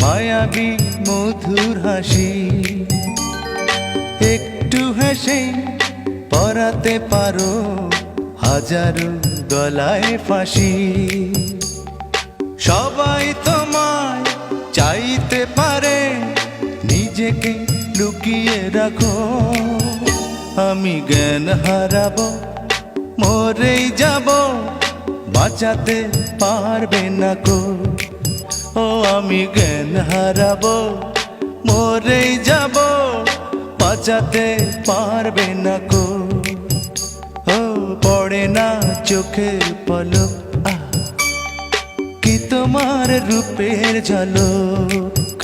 মায়াবী মধুর হাসি। একটু হেসে পরাতে পারো হাজারো গলায় ফাঁসি। সবাই তোমায় চাইতে পারে, নিজেকে লুকিয়ে রাখো। আমি জ্ঞান হারাবো, মরেই যাব, বাঁচাতে পারবে না কো। ও আমি জ্ঞান হারাবো, মরেই যাব, বাঁচাতে পারবে না কো। ও পড়ে না চোখের পলক, কি তোমার রূপের ঝলক।